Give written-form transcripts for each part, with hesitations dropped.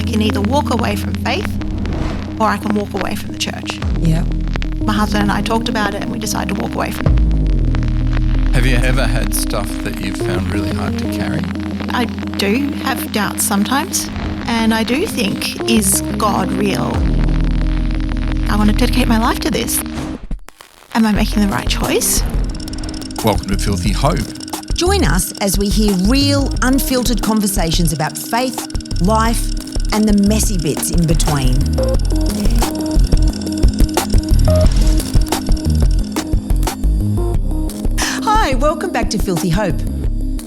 can either walk away from faith or I can walk away from the church. Yeah. My husband and I talked about it and we decided to walk away from it. Have you ever had stuff that you've found really hard to carry? I do have doubts sometimes, and I do think, is God real? I want to dedicate my life to this. Am I making the right choice? Welcome to Filthy Hope. Join us as we hear real, unfiltered conversations about faith, life, and the messy bits in between. Hi, welcome back to Filthy Hope.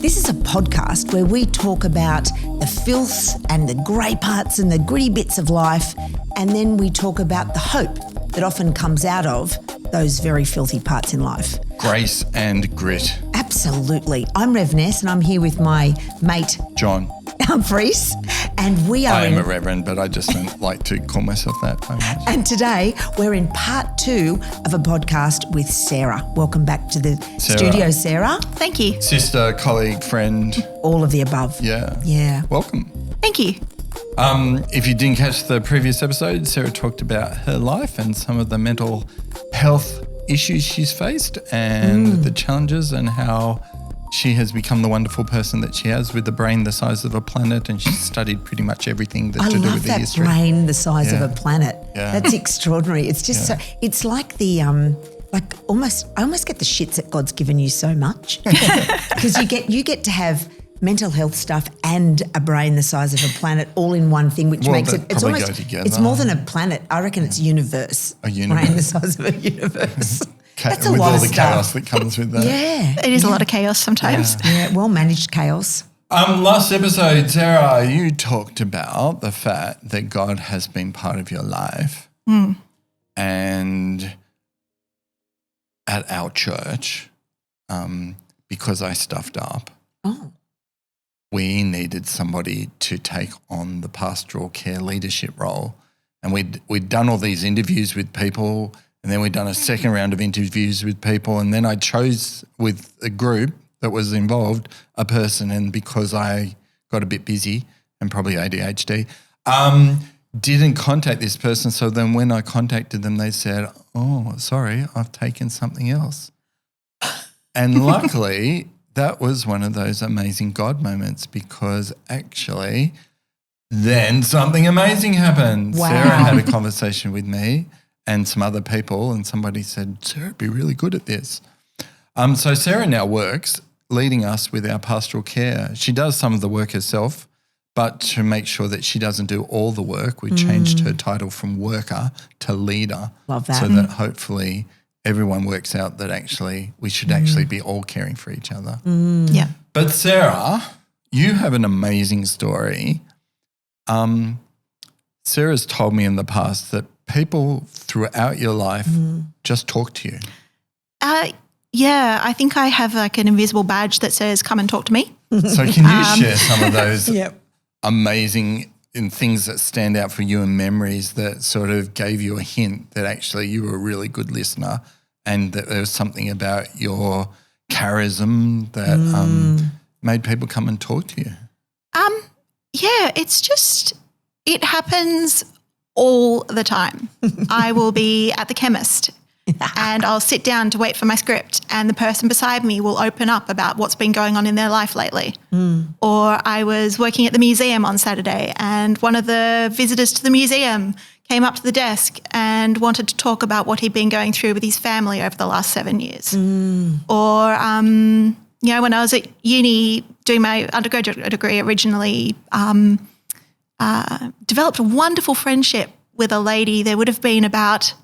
This is a podcast where we talk about the filths and the grey parts and the gritty bits of life, and then we talk about the hope that often comes out of those very filthy parts in life. Grace and grit. Absolutely. I'm Rev Ness and I'm here with my mate, John. Humphries, and we are I am a reverend, but I just don't like to call myself that very much. And today we're in part 2 of a podcast with Sara. Welcome back to the studio, Sara. Thank you. Sister, colleague, friend. All of the above. Yeah. Welcome. Thank you. If you didn't catch the previous episode, Sara talked about her life and some of the mental health issues she's faced and the challenges and how she has become the wonderful person that she has with the brain the size of a planet, and she's studied pretty much everything that's to do with the history. I love that brain the size of a planet. Yeah. That's extraordinary. It's just so, it's like the, I almost get the shits that God's given you so much because you get to have mental health stuff and a brain the size of a planet all in one thing, which makes it's almost, go together. It's more than a planet. I reckon it's universe. A universe. Brain the size of a universe. That's a with lot all of the stuff. chaos that comes with that. Yeah. It is a lot of chaos sometimes. Yeah, well-managed chaos. Last episode, Sara, you talked about the fact that God has been part of your life. And at our church, because I stuffed up, we needed somebody to take on the pastoral care leadership role. And we'd done all these interviews with people, and then we'd done a second round of interviews with people, and then I chose with a group that was involved a person, and because I got a bit busy and probably ADHD, didn't contact this person. So then when I contacted them, they said, "Oh, sorry, I've taken something else." And luckily, that was one of those amazing God moments, because actually then something amazing happened. Wow. Sara had a conversation with me and some other people, and somebody said, "Sara'd be really good at this." So Sara now works leading us with our pastoral care. She does some of the work herself, but to make sure that she doesn't do all the work, we changed her title from worker to leader. Love that. So that hopefully everyone works out that actually we should actually be all caring for each other. Yeah. But Sara, you have an amazing story. Sarah's told me in the past that people throughout your life just talk to you. Yeah, I think I have like an invisible badge that says, "Come and talk to me." So can you share some of those Yep. amazing things that stand out for you and memories that sort of gave you a hint that actually you were a really good listener and that there was something about your charism that made people come and talk to you? Yeah, it's just, it happens all the time. I will be at the chemist and I'll sit down to wait for my script, and the person beside me will open up about what's been going on in their life lately. Or I was working at the museum on Saturday, and one of the visitors to the museum came up to the desk and wanted to talk about what he'd been going through with his family over the last 7 years. Or, when I was at uni doing my undergraduate degree originally, developed a wonderful friendship with a lady. There would have been about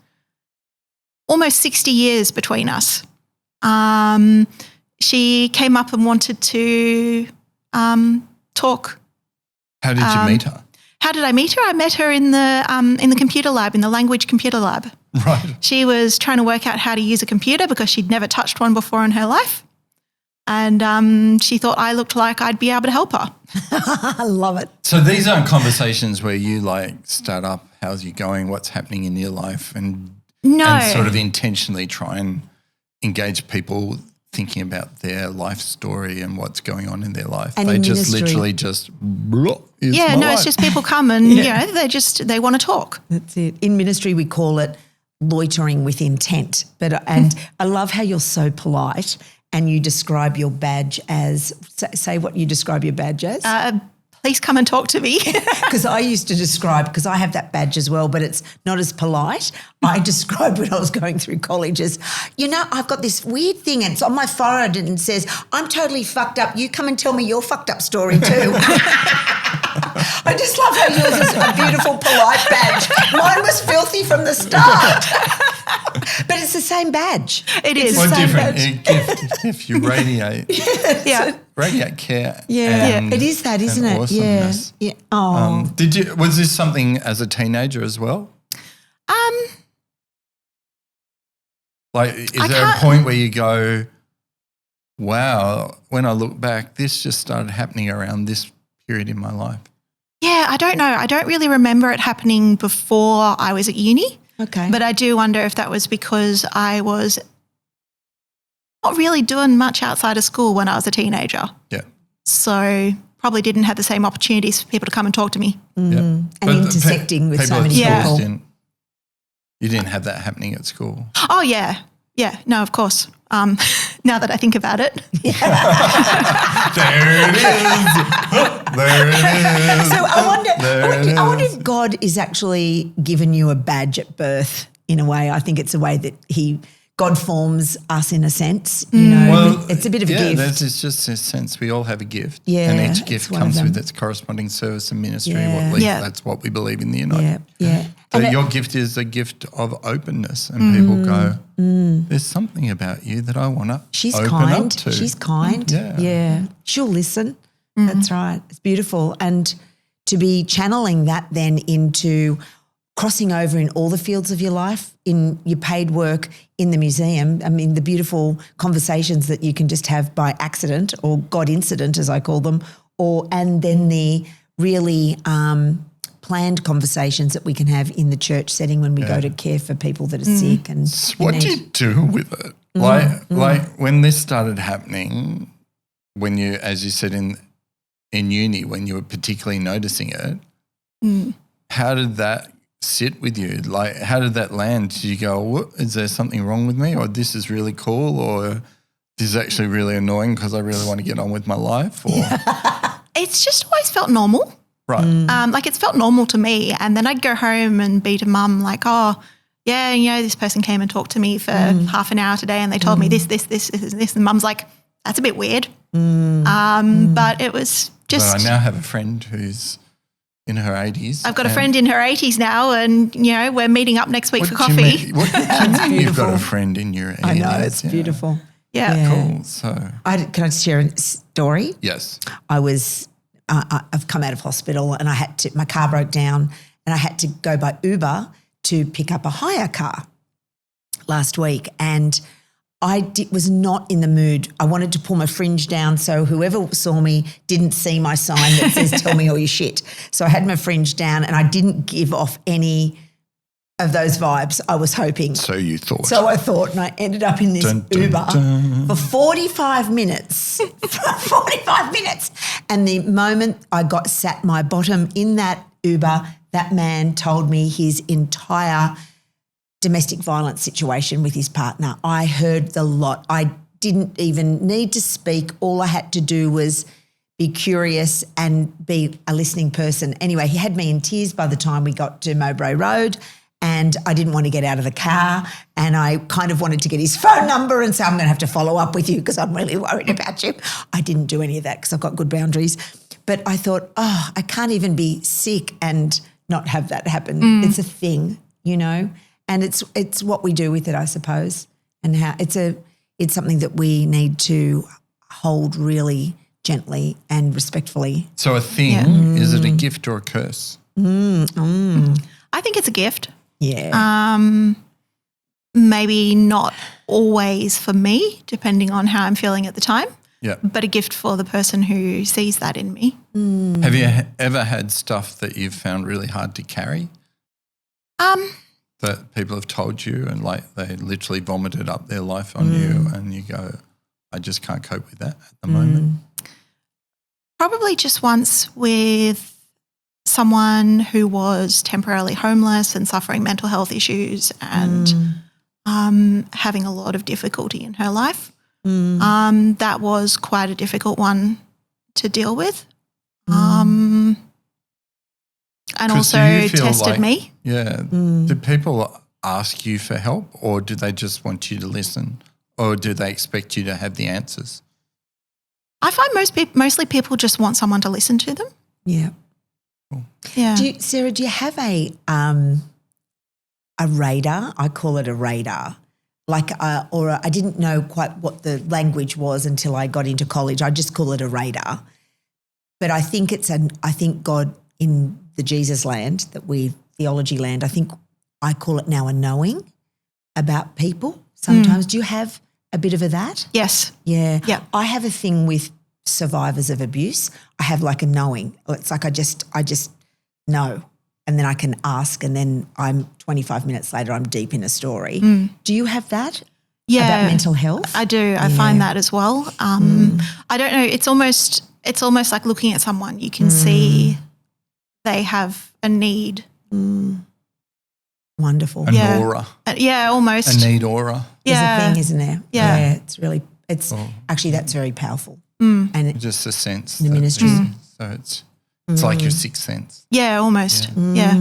almost 60 years between us. She came up and wanted to talk. How did you meet her? How did I meet her? I met her in the computer lab, in the language computer lab. Right. She was trying to work out how to use a computer because she'd never touched one before in her life. And she thought I looked like I'd be able to help her. I love it. So these aren't conversations where you start up, how's you going, what's happening in your life, and No. and sort of intentionally try and engage people thinking about their life story and what's going on in their life. And they in just ministry- literally just, blah, here's Yeah, my no, life. it's just people come and, they want to talk. That's it. In ministry, we call it loitering with intent. And I love how you're so polite and you describe your badge as, say what you describe your badge as. Please come and talk to me. Because I used to describe, because I have that badge as well, but it's not as polite. I described when I was going through college as, I've got this weird thing and it's on my forehead and it says, I'm totally fucked up. You come and tell me your fucked up story too. I just love how yours is a beautiful, polite badge. Mine was filthy from the start. But it's the same badge. It It's is. the What same different badge. if you radiate, Yeah. radiate care. Yeah, and, it is that, isn't and it? awesomeness. Yeah. Oh. Was this something as a teenager as well? Like, is there a point where you go, wow, when I look back, this just started happening around this period in my life? Yeah, I don't know. I don't really remember it happening before I was at uni. Okay. But I do wonder if that was because I was not really doing much outside of school when I was a teenager. Yeah. So probably didn't have the same opportunities for people to come and talk to me. Yeah. And But the intersecting with so people at many schools people. You didn't have that happening at school. Oh, yeah. Yeah. No, of course. Now that I think about it. There it is. There it is. So I wonder is. if God is actually given you a badge at birth in a way. I think it's a way that God forms us in a sense, Well, it's a bit of a gift. It's just a sense we all have a gift. Yeah, and each that's gift one of comes them. with its corresponding service and ministry. Yeah. At least Yeah. that's what we believe in the United. Yeah. So And your gift is a gift of openness, and people go, "There's something about you that I want to she's open kind. up to." She's kind. Yeah. She'll listen. That's right. It's beautiful. And to be channeling that then into crossing over in all the fields of your life, in your paid work in the museum. I mean, the beautiful conversations that you can just have by accident or God incident, as I call them, and then the really planned conversations that we can have in the church setting when we go to care for people that are sick and What do you do with it? Like when this started happening, when you, as you said in uni, when you were particularly noticing it, how did that sit with you? Like, how did that land? Did you go, what, is there something wrong with me, or this is really cool, or this is actually really annoying because I really want to get on with my life? Or It's just always felt normal. right, Like it's felt normal to me. And then I'd go home and be to mum like, oh, yeah, this person came and talked to me for half an hour today and they told me this. And mum's like, that's a bit weird. But it was just... But I now have a friend who's in her 80s. I've got a friend in her 80s now and, we're meeting up next week for What do you coffee. mean? What, you've got a friend in your 80s. I know, it's yeah. beautiful. Yeah. Cool. So, Can I share a story? yes. I've come out of hospital and my car broke down and I had to go by Uber to pick up a hire car last week, and I was not in the mood. I wanted to pull my fringe down so whoever saw me didn't see my sign that says tell me all your shit. So I had my fringe down and I didn't give off any of those vibes I was hoping. So you thought. So I thought, and I ended up in this Dun, dun, Uber dun. for 45 minutes. 45 minutes. And the moment I sat my bottom in that Uber, that man told me his entire domestic violence situation with his partner. I heard the lot. I didn't even need to speak. All I had to do was be curious and be a listening person. Anyway, he had me in tears by the time we got to Mowbray Road, and I didn't want to get out of the car, and I kind of wanted to get his phone number and say, I'm going to have to follow up with you because I'm really worried about you. I didn't do any of that because I've got good boundaries. But I thought, I can't even be sick and not have that happen. It's a thing, and it's what we do with it, I suppose, and how it's something that we need to hold really gently and respectfully. So a thing, is it a gift or a curse? I think it's a gift. Yeah. Maybe not always for me, depending on how I'm feeling at the time, Yeah. but a gift for the person who sees that in me. Have you ever had stuff that you've found really hard to carry that people have told you and like they literally vomited up their life on you and you go, I just can't cope with that at the moment? Probably just once with someone who was temporarily homeless and suffering mental health issues and having a lot of difficulty in her life. That was quite a difficult one to deal with. And also tested me. Yeah. Do people ask you for help, or do they just want you to listen, or do they expect you to have the answers? I find mostly people just want someone to listen to them. Yeah. Cool. Yeah. Sarah, do you have a radar? I call it a radar. I didn't know quite what the language was until I got into college. I just call it a radar. But I think I think God in the Jesus land, theology land, I call it now a knowing about people sometimes. Do you have a bit of that? Yes. Yeah. Yeah. I have a thing with survivors of abuse. I have like a knowing. It's like I just know, and then I can ask, and then I'm 25 minutes later I'm deep in a story. Do you have that? Yeah. About mental health? I do. I find that as well. I don't know. It's almost like looking at someone. You can see they have a need. Wonderful. An aura. Yeah, almost. A need aura. There's a thing, isn't there? Yeah. Actually that's very powerful. And just a sense. The ministry. So it's like your sixth sense. Yeah, almost. Yeah.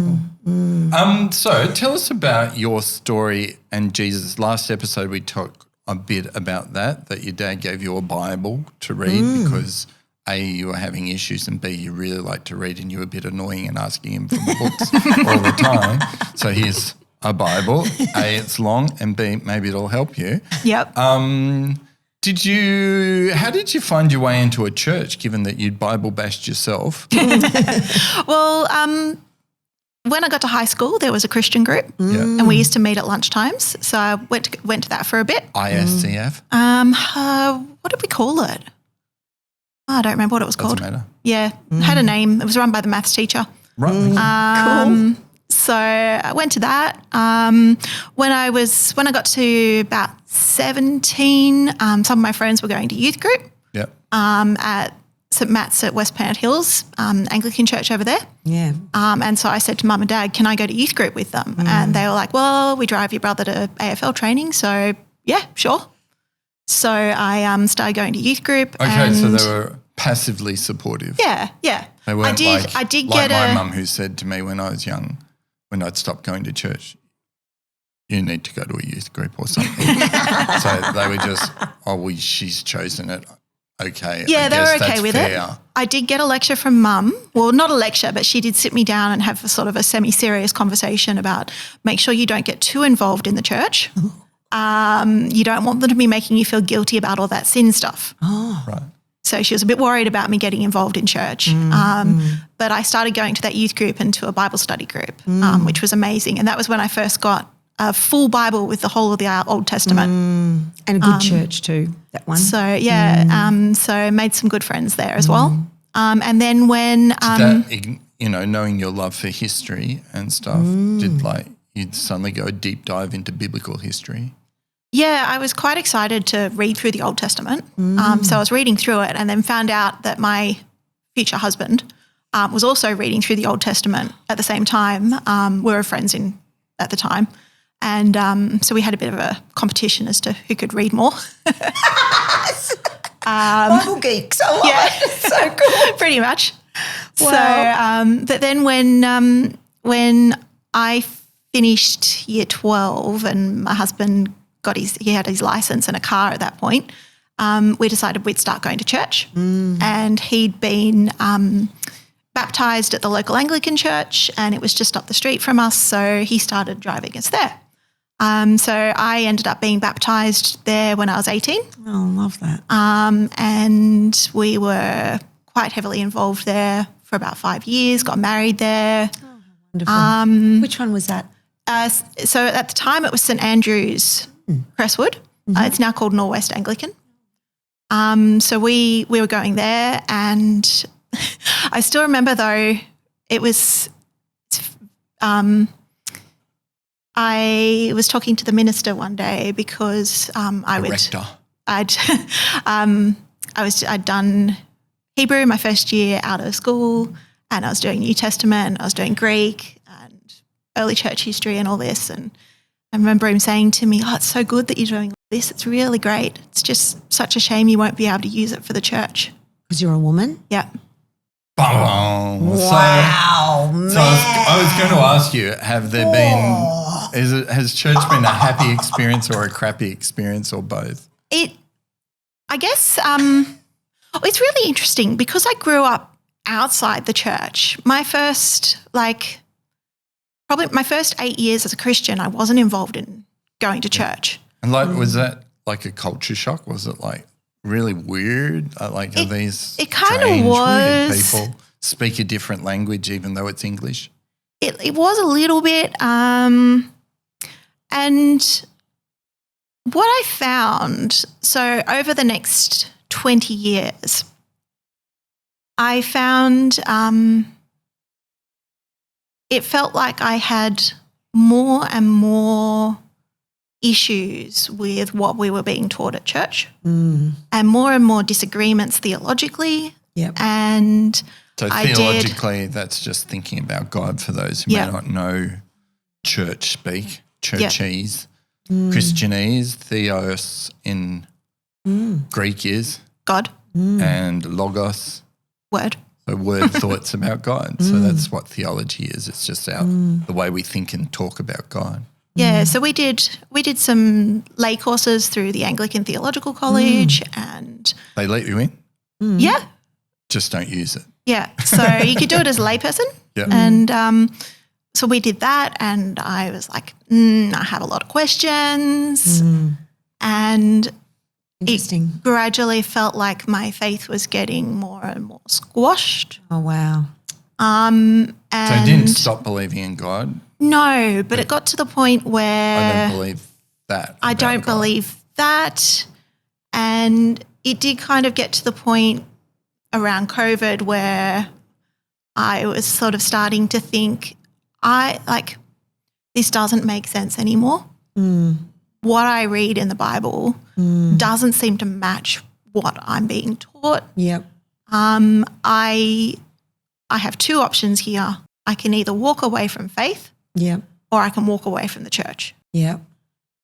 So tell us about your story and Jesus. Last episode we talked a bit about that your dad gave you a Bible to read because A, you were having issues, and B, you really like to read and you were a bit annoying and asking him for the books all the time. So here's a Bible. A, it's long, and B, maybe it'll help you. Yep. How did you find your way into a church, given that you'd Bible bashed yourself? Well, when I got to high school, there was a Christian group, and we used to meet at lunchtimes. So I went to that for a bit. ISCF? What did we call it? I don't remember what it was called. Doesn't matter. Yeah, it had a name. It was run by the maths teacher. Right. Cool. So I went to that. When I got to about 17, some of my friends were going to youth group Yep. at St Matt's at West Pennant Hills, Anglican church over there. Yeah. And so I said to Mum and Dad, can I go to youth group with them? And they were like, well, we drive your brother to AFL training. So, yeah, sure. So I started going to youth group. Okay, so they were passively supportive. Yeah. They weren't I did get my mum who said to me when I was young, when I'd stopped going to church, you need to go to a youth group or something. So they were just, she's chosen it. Okay. Yeah, they were okay with fair. it. I did get a lecture from Mum. Well, not a lecture, but she did sit me down and have a sort of a semi-serious conversation about make sure you don't get too involved in the church. You don't want them to be making you feel guilty about all that sin stuff. Oh. Right. So she was a bit worried about me getting involved in church. But I started going to that youth group and to a Bible study group, which was amazing. And that was when I first got a full Bible with the whole of the Old Testament. And a good church too, that one. So, yeah, so I made some good friends there as well. And then when knowing your love for history and stuff, you'd suddenly go a deep dive into biblical history? Yeah, I was quite excited to read through the Old Testament. So I was reading through it and then found out that my future husband was also reading through the Old Testament at the same time. We were friends at the time. And so we had a bit of a competition as to who could read more. Bible geeks, I love it. So cool. Pretty much. Wow. So, but then when I finished year 12 and my husband he had his license and a car at that point, we decided we'd start going to church. And he'd been baptised at the local Anglican church and it was just up the street from us, so he started driving us there. So I ended up being baptised there when I was 18. Oh, love that. And we were quite heavily involved there for about 5 years, got married there. Oh, wonderful. Which one was that? So at the time it was St Andrew's, Crestwood. It's now called Rawest Anglican. So we were going there and I still remember though it was I was talking to the minister one day because Rector. I'd done Hebrew my first year out of school, and I was doing New Testament, I was doing Greek and early church history and all this. And I remember him saying to me, "Oh, it's so good that you're doing this. It's really great. It's just such a shame you won't be able to use it for the church." Because you're a woman? Yeah. Wow. Man. So I was going to ask you, have there been, has church been a happy experience or a crappy experience or both? I guess it's really interesting because I grew up outside the church. My first 8 years as a Christian, I wasn't involved in going to church. And was that like a culture shock? Was it like really weird? Are these it kind of strange, weird was. people speak a different language even though it's English? It was a little bit. And what I found, so over the next 20 years, I found it felt like I had more and more issues with what we were being taught at church and more disagreements theologically. Yep. And so theologically, that's just thinking about God for those who may not know church speak, churchese. Christianese, theos in Greek is God and logos. Word. So word thoughts about God. So that's what theology is. It's just the way we think and talk about God. Yeah, so we did some lay courses through the Anglican Theological College and They let you in? yeah. Just don't use it. Yeah. So you could do it as a layperson. Yeah. And so we did that and I was like, I have a lot of questions. And Interesting. it gradually felt like my faith was getting more and more squashed. Oh, wow. And So you didn't stop believing in God? No, but it got to the point where I don't believe that. I don't about God. believe that. And it did kind of get to the point around COVID where I was sort of starting to think, this doesn't make sense anymore. What I read in the Bible doesn't seem to match what I'm being taught. Yep. I have two options here. I can either walk away from faith Yep. or I can walk away from the church. Yep.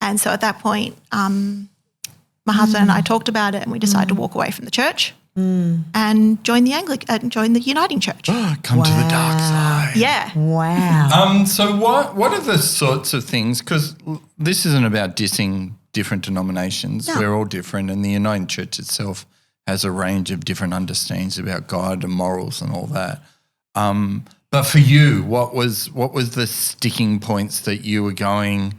And so at that point, my husband and I talked about it and we decided to walk away from the church and join the Uniting Church. Come to the dark side. Yeah. Wow. So what are the sorts of things, because this isn't about dissing different denominations. No. We're all different, and the Uniting Church itself has a range of different understandings about God and morals and all that. But for you, what was the sticking points that you were going,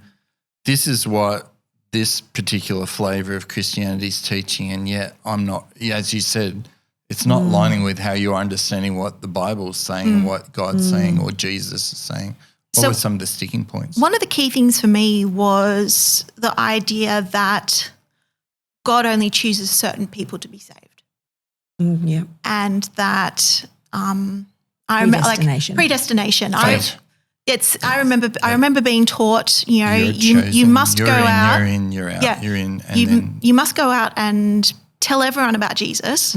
this is what this particular flavour of Christianity is teaching, and yet I'm not, as you said, it's not lining with how you're understanding what the Bible's saying and what God's saying or Jesus is saying. What were some of the sticking points? One of the key things for me was the idea that God only chooses certain people to be saved. Yep. And that Predestination. Predestination. Fate. I remember being taught, You're you chosen. must You're go in, out. You're in, you're out, Yeah. you're in. And then You must go out and tell everyone about Jesus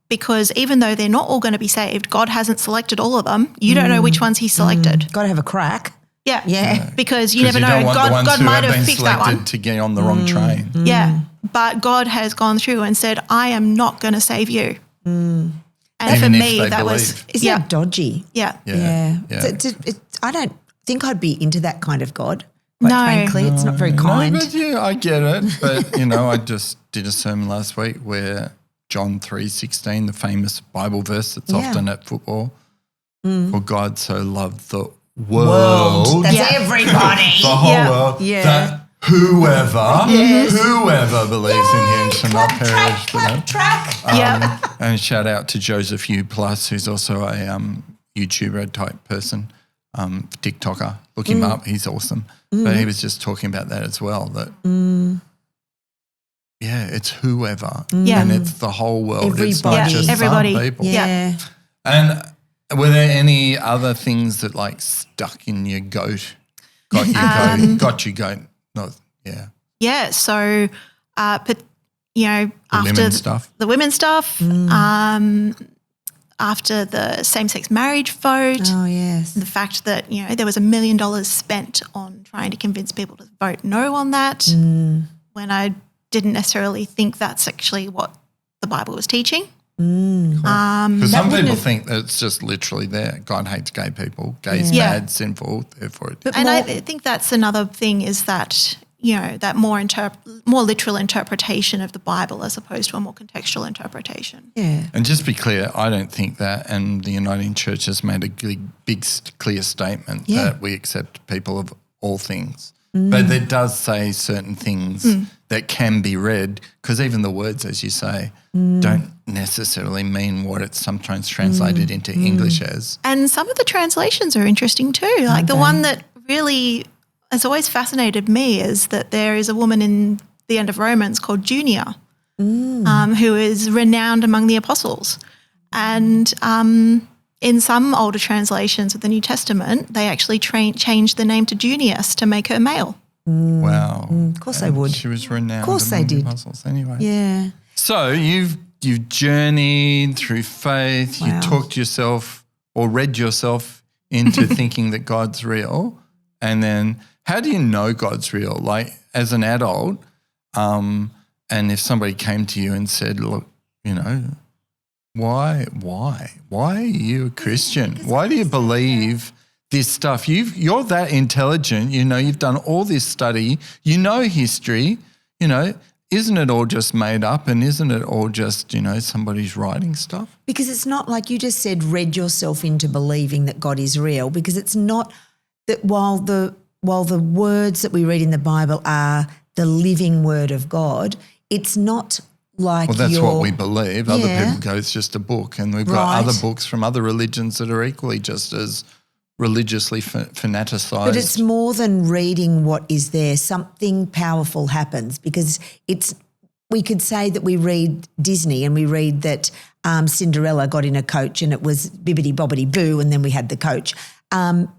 because even though they're not all going to be saved, God hasn't selected all of them. You don't know which ones he selected. Got to have a crack. Yeah. Yeah. Because you never you know. don't want the ones God who might have been picked that selected one. to get on the wrong train. Yeah. But God has gone through and said, I am not going to save you. And Even for if me, they that was, believe. Isn't that dodgy? yeah. Yeah. I don't think I'd be into that kind of God. Quite No. frankly, it's not very kind. No, but yeah, I get it. But, I just did a sermon last week where John 3:16, the famous Bible verse that's often at football, for God so loved the world, That's Yeah. everybody. the whole Yeah. world, Yeah. that whoever believes in him shall not perish but have. Yeah. And shout out to Joseph U. Plus, who's also a YouTuber type person, TikToker. Look him up; he's awesome. But he was just talking about that as well. That it's whoever, Yeah. and it's the whole world. It's not Everybody. just Everybody. some people. Yeah. And were there any other things that stuck in your goat? Got you goat. No, yeah. Yeah. So after women's stuff. the women's stuff, after the same-sex marriage vote. Oh, yes. The fact that, there was $1 million spent on trying to convince people to vote no on that when I didn't necessarily think that's actually what the Bible was teaching. Because some people think that it's just literally there. God hates gay people. Gay's bad, sinful, therefore. I think that's another thing is that, that more literal interpretation of the Bible as opposed to a more contextual interpretation. Yeah. And just to be clear, I don't think that, and the Uniting Church has made a big clear statement that we accept people of all things. But it does say certain things that can be read, because even the words, as you say, don't necessarily mean what it's sometimes translated into English as. And some of the translations are interesting too. Like the one that really has always fascinated me is that there is a woman in the end of Romans called Junia, who is renowned among the apostles. And in some older translations of the New Testament, they actually changed the name to Junius to make her male. Wow. Of course they would. She was renowned Of course among they the did. apostles anyway. Yeah. So you've journeyed through faith. Wow. You talked yourself or read yourself into thinking that God's real. And then how do you know God's real? Like as an adult, and if somebody came to you and said, look, why are you a Christian? Why do you believe this stuff? You're that intelligent, you've done all this study, history, isn't it all just made up, and isn't it all just, somebody's writing stuff? Because it's not like you just said, read yourself into believing that God is real, because it's not that while the words that we read in the Bible are the living word of God, it's not like that's what we believe. Other people go, it's just a book, and we've got other Right. books from other religions that are equally just as religiously fanaticized. But it's more than reading what is there. Something powerful happens, because we could say that we read Disney and we read that Cinderella got in a coach and it was bibbity bobbity boo, and then we had the coach.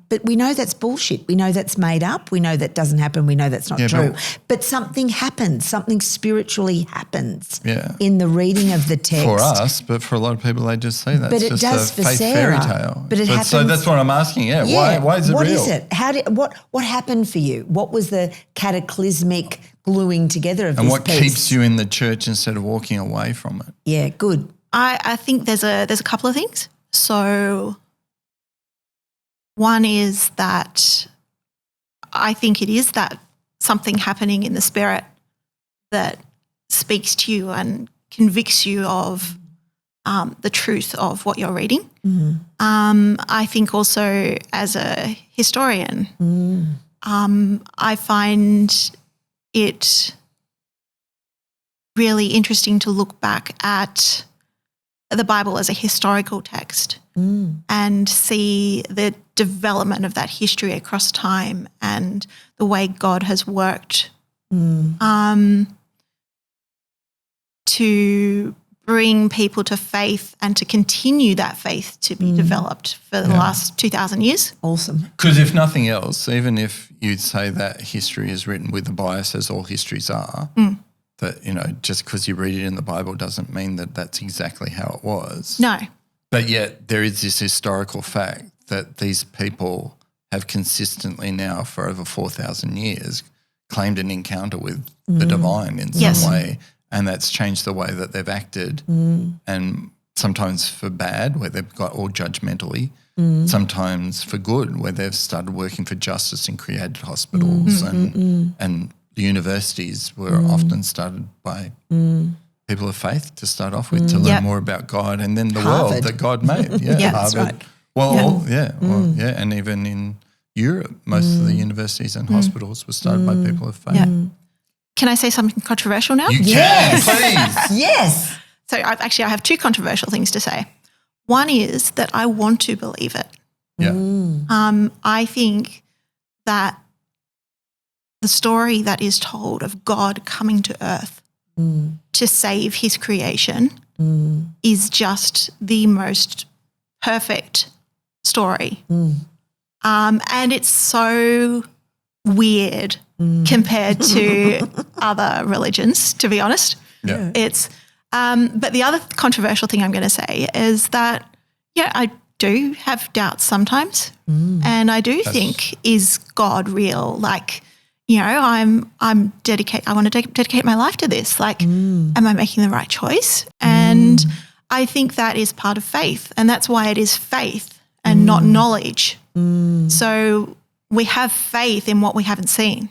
But we know that's bullshit. We know that's made up. We know that doesn't happen. We know that's not true. But something happens. Something spiritually happens in the reading of the text. For us, but for a lot of people, they just say that. But it's it just does a for faith Sarah. fairy tale. But it happens. So that's what I'm asking. Yeah. Why is it what real? What is it? What happened for you? What was the cataclysmic gluing together of And this what piece? keeps you in the church instead of walking away from it? Yeah, good. I think there's a couple of things. So one is that I think it is that something happening in the spirit that speaks to you and convicts you of the truth of what you're reading. I think also as a historian, I find it really interesting to look back at the Bible as a historical text and see the development of that history across time and the way God has worked to bring people to faith and to continue that faith to be developed for the last 2,000 years. Awesome. Because if nothing else, even if you'd say that history is written with the bias as all histories are, that, just because you read it in the Bible doesn't mean that that's exactly how it was. No. But yet there is this historical fact that these people have consistently now for over 4,000 years claimed an encounter with the divine in some way, and that's changed the way that they've acted, and sometimes for bad, where they've got all judgmentally, sometimes for good, where they've started working for justice and created hospitals and the universities were often started by people of faith to start off with, to learn more about God and then the Harvard. world that God made. Yeah, that's Harvard. right. Well, and even in Europe, most of the universities and hospitals were started by people of faith. Yeah. Can I say something controversial now? You can, please. Yes. So I have two controversial things to say. One is that I want to believe it. Yeah. I think that the story that is told of God coming to earth to save his creation is just the most perfect story. And it's so weird compared to other religions, to be honest. Yeah. It's, but the other controversial thing I'm going to say is that, yeah, I do have doubts sometimes, and I do think, is God real? Like, you know, I want to dedicate my life to this. Like, am I making the right choice? And I think that is part of faith, and that's why it is faith and not knowledge. So we have faith in what we haven't seen.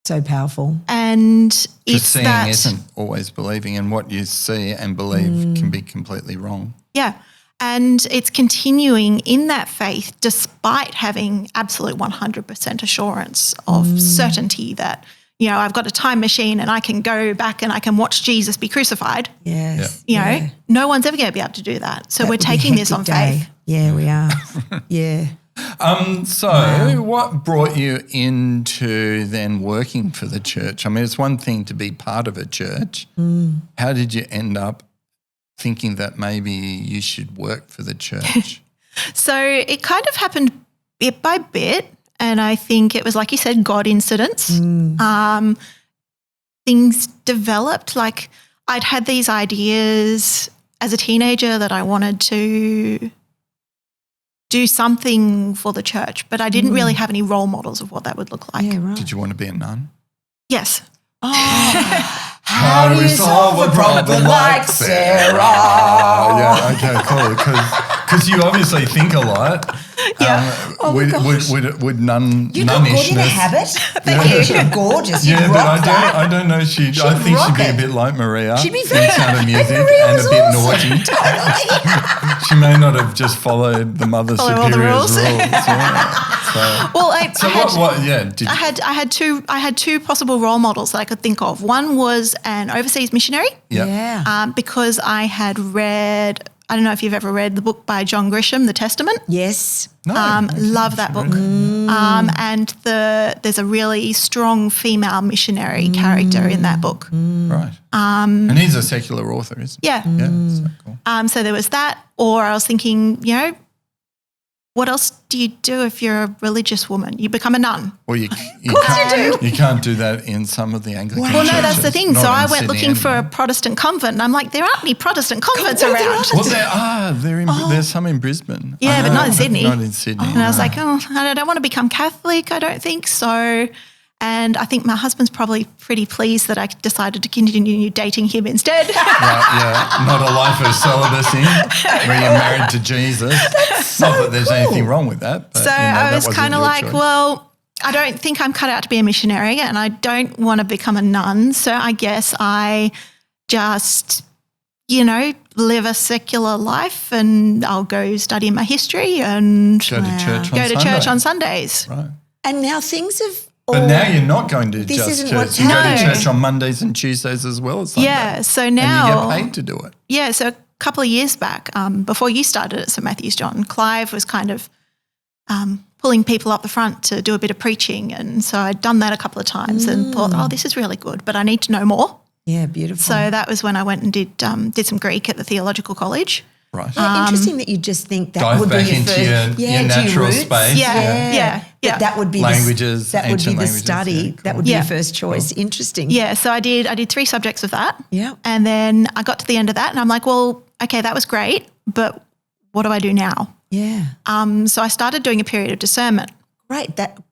So powerful. And it's seeing that isn't always believing, and what you see and believe can be completely wrong. Yeah. And it's continuing in that faith despite having absolute 100% assurance of certainty that, you know, I've got a time machine and I can go back and I can watch Jesus be crucified. Yes. You know, no one's ever going to be able to do that. So we're taking this on faith. Yeah, we are. Yeah. So what brought you into then working for the church? I mean, it's one thing to be part of a church. How did you end up thinking that maybe you should work for the church? So it kind of happened bit by bit, and I think it was, like you said, God incidents. Things developed. Like, I'd had these ideas as a teenager that I wanted to do something for the church, but I didn't really have any role models of what that would look like. Yeah, right. Did you want to be a nun? Yes. How do you solve a problem like Sara? Yeah, okay, cool. Because you obviously think a lot. Yeah. Would nun You look good in a nunnishness? habit. Thank you. You're gorgeous. You Yeah, but rock that. I don't know. I think she'd rock be a it. bit like Maria. She'd be very- in Sound of Music and Maria and was a bit awesome. naughty. Totally. She may not have just followed the Mother Follow all the Superior's rules. rules. Yeah. So, Well, I had, what? Yeah. Did I had two possible role models that I could think of. One was an overseas missionary, yeah. because I had read. I don't know if you've ever read the book by John Grisham, The Testament. Yes. No, Love that book. And there's a really strong female missionary character in that book. Right. And he's a secular author, isn't he? Yeah. Yeah. So cool. So there was that. Or I was thinking, you know, what else do you do if you're a religious woman? You become a nun. Well, you you can't do that in some of the Anglican Well, no, that's the churches, thing. not So I in went Sydney looking for a anyway. Protestant convent, and I'm like, there aren't any Protestant convents there around. aren't. Well, there are. There's some in Brisbane. Yeah, I but know, not in Sydney. Not in Sydney. And I was no. like, oh, I don't want to become Catholic. I don't think so. And I think my husband's probably pretty pleased that I decided to continue dating him instead. Right, yeah, not a life of celibacy where you're married to Jesus. Not that there's anything wrong with that. But, So I that was wasn't kind of your like, choice. well, I don't think I'm cut out to be a missionary, and I don't want to become a nun. So I guess I just, you know, live a secular life, and I'll go study my history and go to church on go to Sunday. church on Sundays. Right. And now things have But now you're not going to just isn't church. what's You go to happening. church on Mondays and Tuesdays as well as Sunday. Yeah, so now And you get paid to do it. Yeah, so a couple of years back, before you started at St Matthew's, John, Clive was kind of pulling people up the front to do a bit of preaching, and so I'd done that a couple of times and thought, oh, this is really good, but I need to know more. Yeah, beautiful. So that was when I went and did some Greek at the theological college. Right. Yeah, interesting that you just think that Dive would back be your into first, your into natural roots. space. Yeah. That would be Languages, that would be ancient the languages, study. yeah, cool. That would be Yeah. your first choice. Interesting. Yeah, so I did 3 subjects of that. Yeah. And then I got to the end of that and I'm like, well, okay, that was great, but what do I do now? Yeah. So I started doing a period of discernment.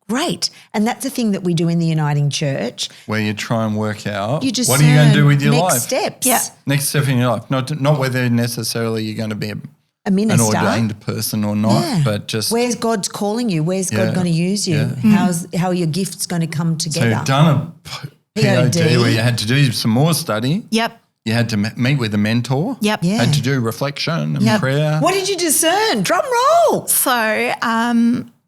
Great. And that's the thing that we do in the Uniting Church. Where you try and work out You just what are you going to do with your next life. steps. Yeah. Next step in your life. Not whether necessarily you're going to be A an minister. ordained person or not, Yeah. but just Where's God's calling you? Where's Yeah. God going to use you? Yeah. How are your gifts going to come so together? you've done a PhD PhD. where you had to do some more study. Yep. You had to meet with a mentor. Yep. Yeah. Had to do reflection and Yep. prayer. What did you discern? Drum roll. So,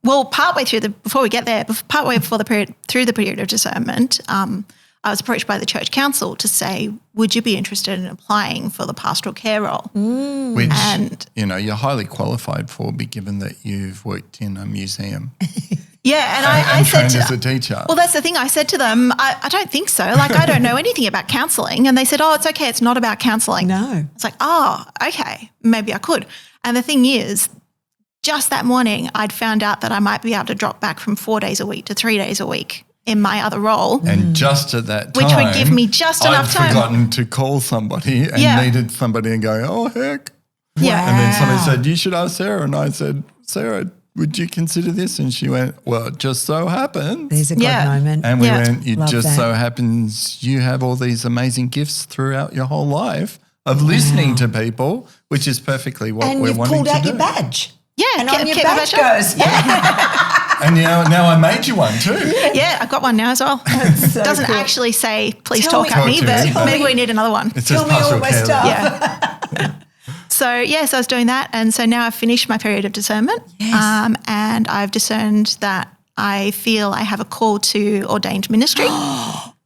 well, partway through through the period of discernment, I was approached by the church council to say, would you be interested in applying for the pastoral care role? Which, And- you're highly qualified for, given that you've worked in a museum Yeah, and I and said trained to as a teacher. well, that's the thing. I said to them, I don't think so. Like, I don't know anything about counselling. And they said, oh, it's okay. It's not about counselling. No. It's like, oh, okay, maybe I could. And the thing is, just that morning, I'd found out that I might be able to drop back from 4 days a week to 3 days a week in my other role. And just at that time, Which would give me just enough time. I'd forgotten to call somebody and needed somebody and go, oh, heck. Yeah. And then somebody said, you should ask Sarah. And I said, Sarah, would you consider this? And she went, well, it just so happens. There's a God moment. And we went, it Love just that. so happens you have all these amazing gifts throughout your whole life of listening to people, which is perfectly what And we're you've wanting pulled out to your do. badge. Yeah. And on your keep my badge on. goes. Yeah. And now I made you one too. Yeah, I've got one now as well. so Doesn't cool. actually say, please Tell talk me- at me, Talk to me, but but- maybe we need another one. It says Tell me all pastoral my care. stuff. Yeah. So I was doing that. And so now I've finished my period of discernment. Yes. And I've discerned that I feel I have a call to ordained ministry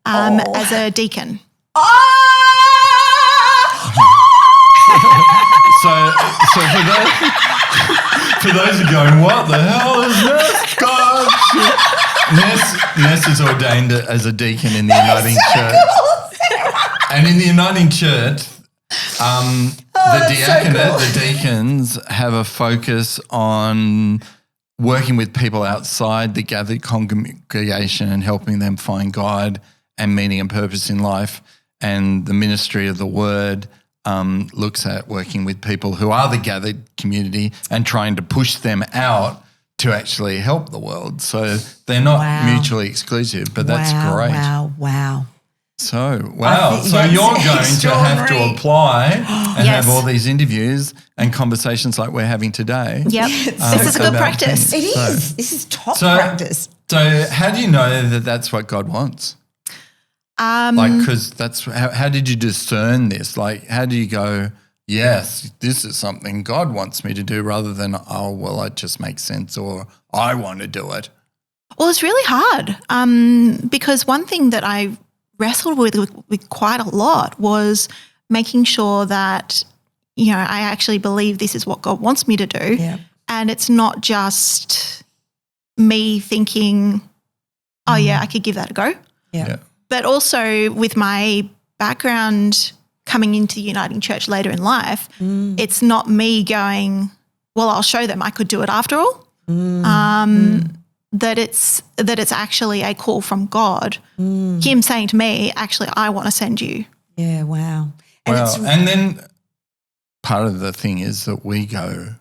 as a deacon. So for those who are going, what the hell is Ness? God, Ness is ordained as a deacon in the Uniting Church. And in the Uniting Church, the diaconate, the deacons have a focus on working with people outside the gathered congregation and helping them find God and meaning and purpose in life. And the ministry of the word looks at working with people who are the gathered community and trying to push them out to actually help the world. So they're not mutually exclusive, but that's great. Wow. So, think so that's you're going to have to extraordinary. apply and Yes. have all these interviews and conversations like we're having today. Yep. This is a good about practice. things. It So- is. This is top practice. So how do you know that that's what God wants? Because that's how did you discern this? Like, how do you go, yes, this is something God wants me to do rather than, oh, well, it just makes sense or I want to do it? Well, it's really hard because one thing that I wrestled with quite a lot was making sure that, I actually believe this is what God wants me to do. Yeah. And it's not just me thinking, oh, yeah, I could give that a go. Yeah. But also with my background coming into the Uniting Church later in life, it's not me going, well, I'll show them I could do it after all. That it's actually a call from God, Him saying to me, actually, I want to send you. Yeah, wow. And Well, and then part of the thing is that we go,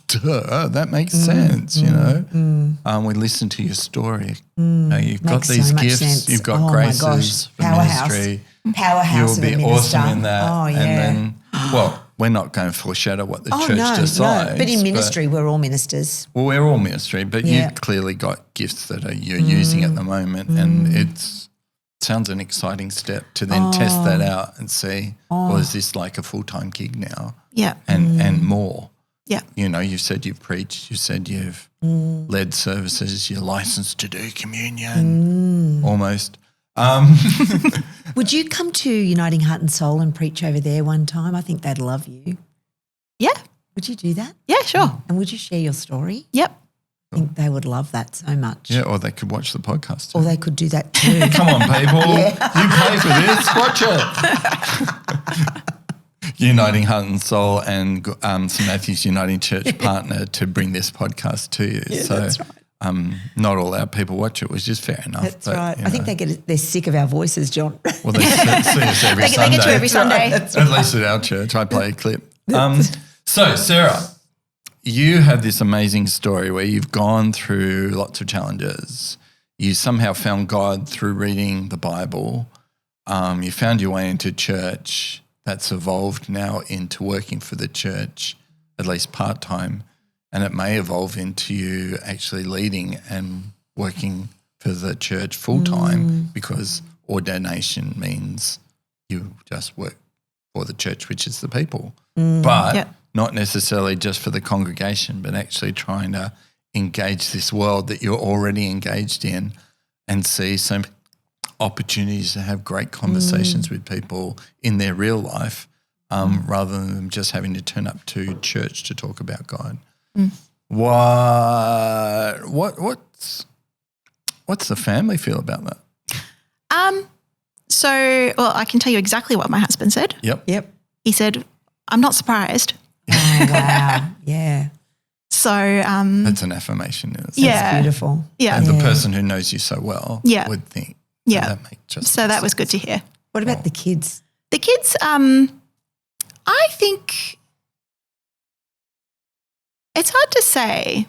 duh, that makes sense, we listen to your story. You've got Makes these so much gifts, sense. you've got Oh, my graces gosh. for Powerhouse. ministry. Powerhouse You'll of a be minister. awesome in that. Oh, yeah. And then, well, we're not going to foreshadow what the church decides. No. But in ministry, we're all ministers. Well, we're all ministry, but Yeah. you've clearly got gifts that you're using at the moment, and it sounds an exciting step to then test that out and see, well, is this like a full-time gig now? Yeah. And more. Yeah. You said you've preached, you said you've led services, you're licensed to do communion, almost. Would you come to Uniting Heart and Soul and preach over there one time? I think they'd love you. Yeah. Would you do that? Yeah, sure. And would you share your story? Yep. I think they would love that so much. Yeah, or they could watch the podcast too. Or they could do that too. Come on, people. You pay for this. Watch it. Uniting Heart and Soul and St. Matthew's Uniting Church partner to bring this podcast to you. Yeah, so that's right. not all our people watch it, which is fair enough. That's but, right. you I think know. they're sick of our voices, John. Well, they see us every They Sunday. get you every Sunday. At least at our church. I play a clip. So, Sarah, you have this amazing story where you've gone through lots of challenges. You somehow found God through reading the Bible. You found your way into church. That's evolved now into working for the church, at least part-time, and it may evolve into you actually leading and working for the church full-time because ordination means you just work for the church, which is the people, but not necessarily just for the congregation, but actually trying to engage this world that you're already engaged in and see some opportunities to have great conversations with people in their real life rather than them just having to turn up to church to talk about God. What's the family feel about that? I can tell you exactly what my husband said. Yep. Yep. He said, I'm not surprised. Oh, wow. Yeah. So that's an affirmation in itself. yeah. It's beautiful. Yeah. And the person who knows you so well Yeah. would think Yeah. that makes just So that was good to hear. What about the kids? The kids, I think it's hard to say.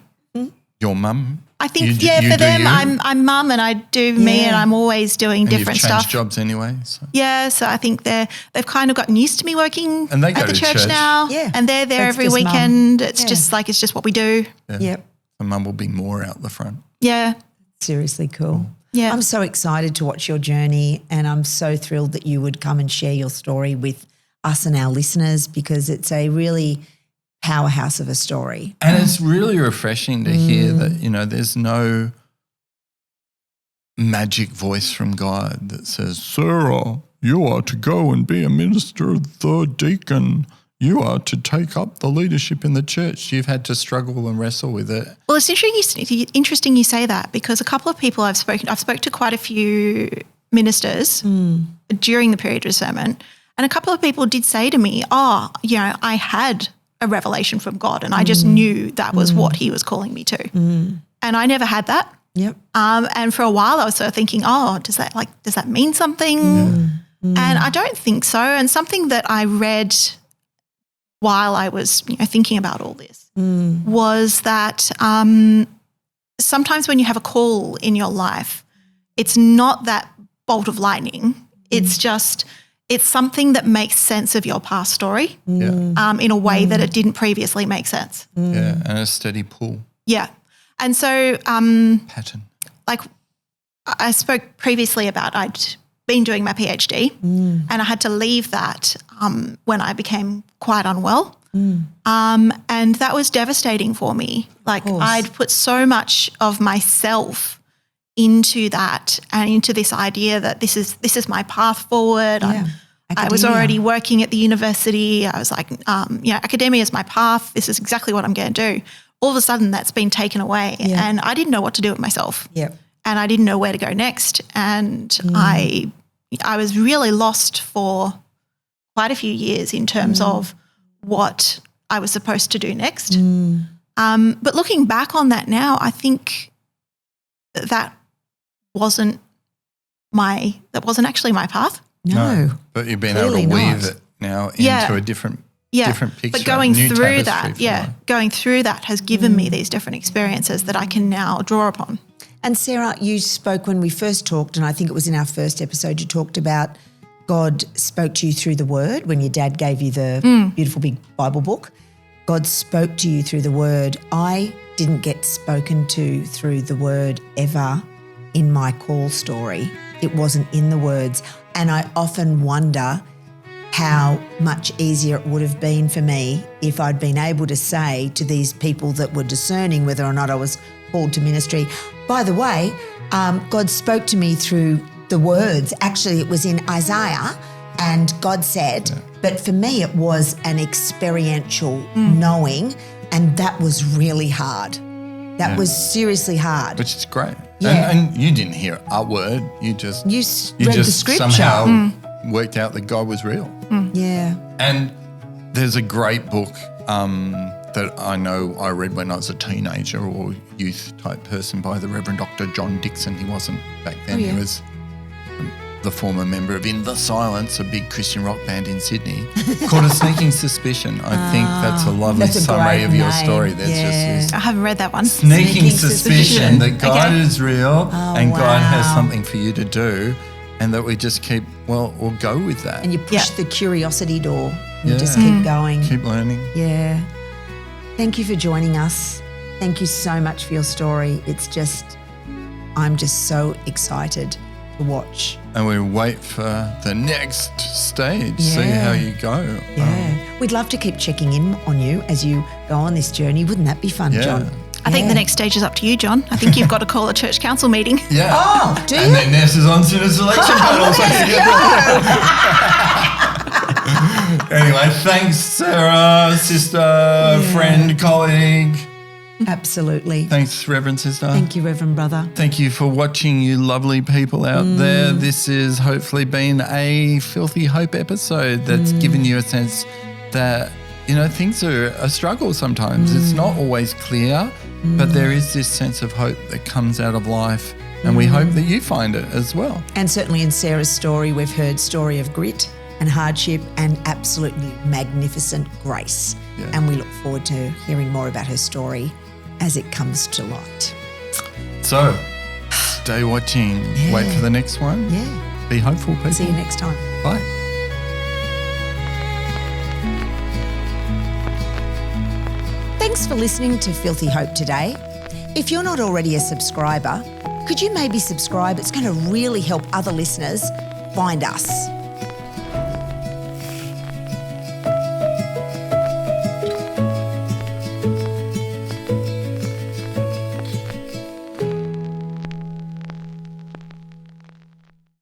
your mum. I think, You for do them, you? I'm mum and I do me, Yeah. and I'm always doing And different you've changed stuff. jobs anyway. So. Yeah, so I think they've kind of gotten used to me working And they go at the to church church. now. Yeah. And they're there That's every just mum. weekend. It's Yeah. it's just what we do. Yeah. Yep. The mum will be more out the front. Yeah. Seriously cool. Yeah. I'm so excited to watch your journey, and I'm so thrilled that you would come and share your story with us and our listeners, because it's a really powerhouse of a story. And it's really refreshing to hear that, there's no magic voice from God that says, Sara, you are to go and be a minister, the deacon. You are to take up the leadership in the church. You've had to struggle and wrestle with it. Well, it's interesting you say that, because a couple of people I've spoken to quite a few ministers during the period of discernment, and a couple of people did say to me, I had a revelation from God and I just knew that was what he was calling me to. And I never had that. Yep. And for a while I was sort of thinking, does that mean something? And I don't think so. And something that I read while I was thinking about all this was that sometimes when you have a call in your life, it's not that bolt of lightning. It's just it's something that makes sense of your past story in a way that it didn't previously make sense. Yeah, and a steady pull Yeah. And so pattern. like I spoke previously about I'd been doing my PhD and I had to leave that when I became quite unwell. And that was devastating for me. Like I'd put so much of myself into that and into this idea that this is my path forward. Yeah. I was already working at the university. I was like, academia is my path. This is exactly what I'm going to do. All of a sudden that's been taken away and I didn't know what to do with myself. Yep. And I didn't know where to go next. And I was really lost for quite a few years in terms of what I was supposed to do next. But looking back on that now, I think that wasn't actually my path. No. But you've been Clearly able to weave not. it now into a different picture. But going new through tapestry that, for life. going through that has given me these different experiences that I can now draw upon. And Sara, you spoke when we first talked, and I think it was in our first episode, you talked about God spoke to you through the Word when your dad gave you the beautiful big Bible book. God spoke to you through the Word. I didn't get spoken to through the Word ever in my call story. It wasn't in the words. And I often wonder how much easier it would have been for me if I'd been able to say to these people that were discerning whether or not I was called to ministry, by the way, God spoke to me through the words. Actually, it was in Isaiah, and God said, but for me it was an experiential knowing, and that was really hard. That was seriously hard. Which is great. Yeah. And you didn't hear a word. You just read the scripture. somehow worked out that God was real. Yeah. And there's a great book that I know I read when I was a teenager or youth type person by the Reverend Dr. John Dixon. He wasn't back then. He was the former member of In the Silence, a big Christian rock band in Sydney, called A Sneaking Suspicion. I think that's a lovely that's a summary great of your name. story. There's just this I haven't read that one. sneaking Sneaking suspicion that God Okay. is real and wow. God has something for you to do, and that we just we'll go with that. And you push the curiosity door. You Yeah. just keep going. Keep learning. Yeah. Thank you for joining us. Thank you so much for your story. I'm just so excited to watch. And we wait for the next stage, see Yeah. how you go. Yeah. We'd love to keep checking in on you as you go on this journey. Wouldn't that be fun, Yeah. John? I think the next stage is up to you, John. I think you've got to call a church council meeting. Yeah. Oh, do And you? then Ness is on Sinner Selection Panel. So anyway, thanks, Sarah, sister, friend, colleague. Absolutely. Thanks, Reverend Sister. Thank you, Reverend Brother. Thank you for watching, you lovely people out there. This has hopefully been a Filthy Hope episode that's given you a sense that things are a struggle sometimes. It's not always clear, but there is this sense of hope that comes out of life, and we hope that you find it as well. And certainly in Sarah's story, we've heard story of grit and hardship and absolutely magnificent grace. Yeah. And we look forward to hearing more about her story as it comes to light. So, stay watching. Yeah. Wait for the next one. Yeah. Be hopeful, people. See you next time. Bye. Thanks for listening to Filthy Hope today. If you're not already a subscriber, could you maybe subscribe? It's going to really help other listeners find us.